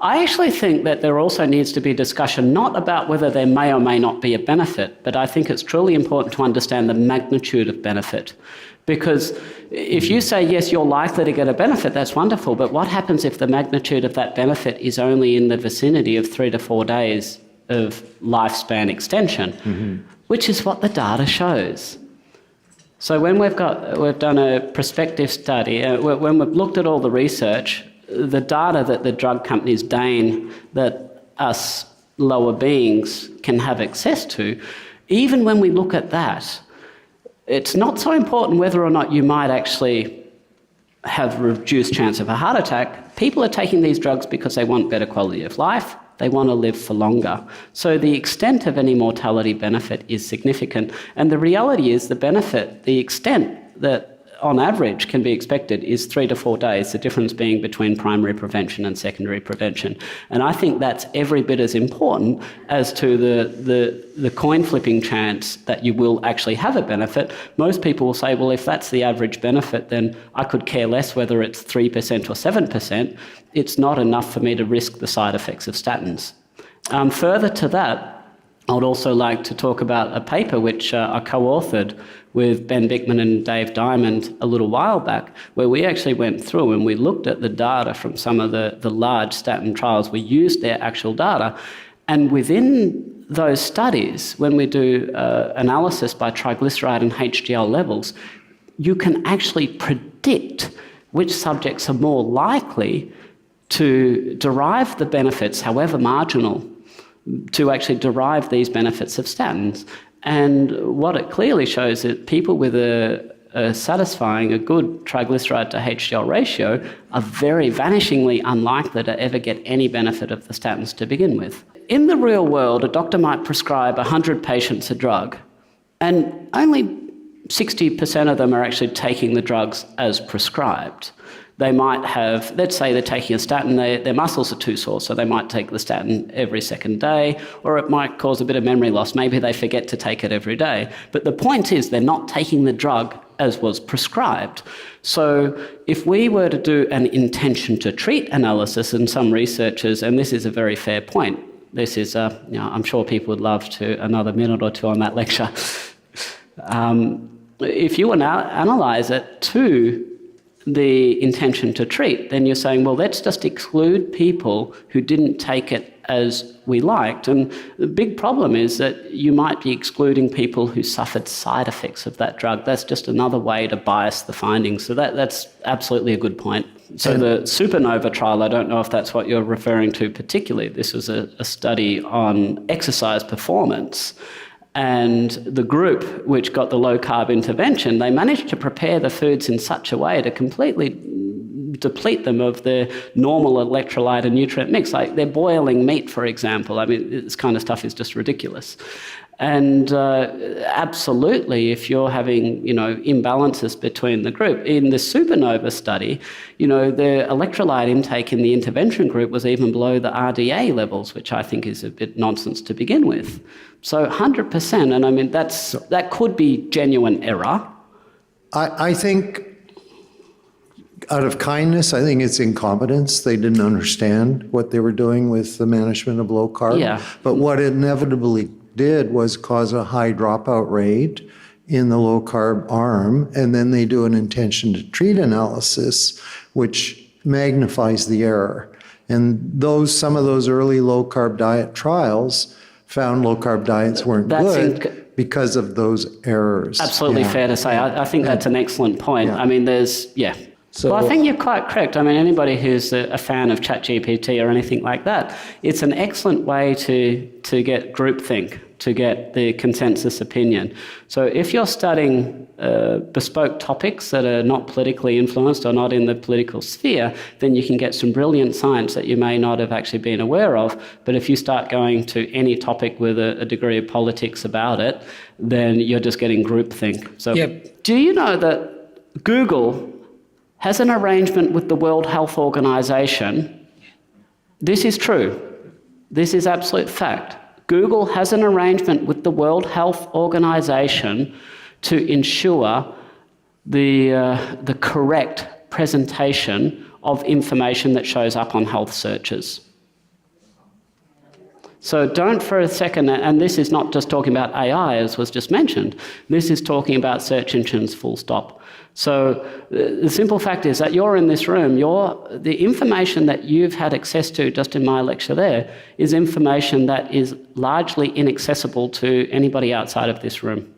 I actually think that there also needs to be discussion not about whether there may or may not be a benefit, but I think it's truly important to understand the magnitude of benefit. Because if you say, yes, you're likely to get a benefit, that's wonderful, but what happens if the magnitude of that benefit is only in the vicinity of 3 to 4 days of lifespan extension, which is what the data shows. So when we've done a prospective study, when we've looked at all the research, the data that the drug companies deign that us lower beings can have access to, even when we look at that, it's not so important whether or not you might actually have reduced chance of a heart attack. People are taking these drugs because they want better quality of life. They want to live for longer. So the extent of any mortality benefit is significant. And the reality is the benefit, the extent that on average can be expected is 3 to 4 days, the difference being between primary prevention and secondary prevention. And I think that's every bit as important as to the coin flipping chance that you will actually have a benefit. Most people will say, well, if that's the average benefit, then I could care less whether it's 3% or 7%. It's not enough for me to risk the side effects of statins. Further to that, I would also like to talk about a paper which I co-authored with Ben Bikman and Dave Diamond a little while back, where we actually went through and we looked at the data from some of the large statin trials. We used their actual data, and within those studies, when we do analysis by triglyceride and HDL levels, you can actually predict which subjects are more likely to derive the benefits, however marginal, to actually derive these benefits of statins. And what it clearly shows is that people with a satisfying, a good triglyceride to HDL ratio are very vanishingly unlikely to ever get any benefit of the statins to begin with. In the real world, a doctor might prescribe 100 patients a drug, and only 60% of them are actually taking the drugs as prescribed. They might have, let's say they're taking a statin, their muscles are too sore, so they might take the statin every second day, or it might cause a bit of memory loss. Maybe they forget to take it every day. But the point is they're not taking the drug as was prescribed. So if we were to do an intention to treat analysis, and some researchers, and this is a very fair point, this is, I'm sure people would love to another minute or two on that lecture. If you analyse it to the intention to treat, then you're saying, well, let's just exclude people who didn't take it as we liked. And the big problem is that you might be excluding people who suffered side effects of that drug. That's just another way to bias the findings. So that's absolutely a good point. So the supernova trial, I don't know if that's what you're referring to particularly. This was a study on exercise performance. And the group which got the low-carb intervention, they managed to prepare the foods in such a way to completely deplete them of the normal electrolyte and nutrient mix. Like they're boiling meat, for example. I mean, this kind of stuff is just ridiculous. And absolutely, if you're having, imbalances between the group. In the supernova study, the electrolyte intake in the intervention group was even below the RDA levels, which I think is a bit nonsense to begin with. So 100%, and I mean, that could be genuine error. I think out of kindness, I think it's incompetence. They didn't understand what they were doing with the management of low carb. Yeah. But what it inevitably did was cause a high dropout rate in the low carb arm, and then they do an intention to treat analysis, which magnifies the error. And some of those early low carb diet trials found low carb diets weren't good because of those errors. Absolutely fair to say. I think that's an excellent point. Yeah. I mean, So, well, I think you're quite correct. I mean, anybody who's a fan of ChatGPT or anything like that, it's an excellent way to get groupthink, to get the consensus opinion. So if you're studying bespoke topics that are not politically influenced or not in the political sphere, then you can get some brilliant science that you may not have actually been aware of. But if you start going to any topic with a degree of politics about it, then you're just getting groupthink. So Do you know that Google has an arrangement with the World Health Organization? This is true. This is absolute fact. Google has an arrangement with the World Health Organization to ensure the correct presentation of information that shows up on health searches. So don't for a second, and this is not just talking about AI, as was just mentioned, this is talking about search engines full stop. So the simple fact is that you're in this room, the information that you've had access to just in my lecture there is information that is largely inaccessible to anybody outside of this room.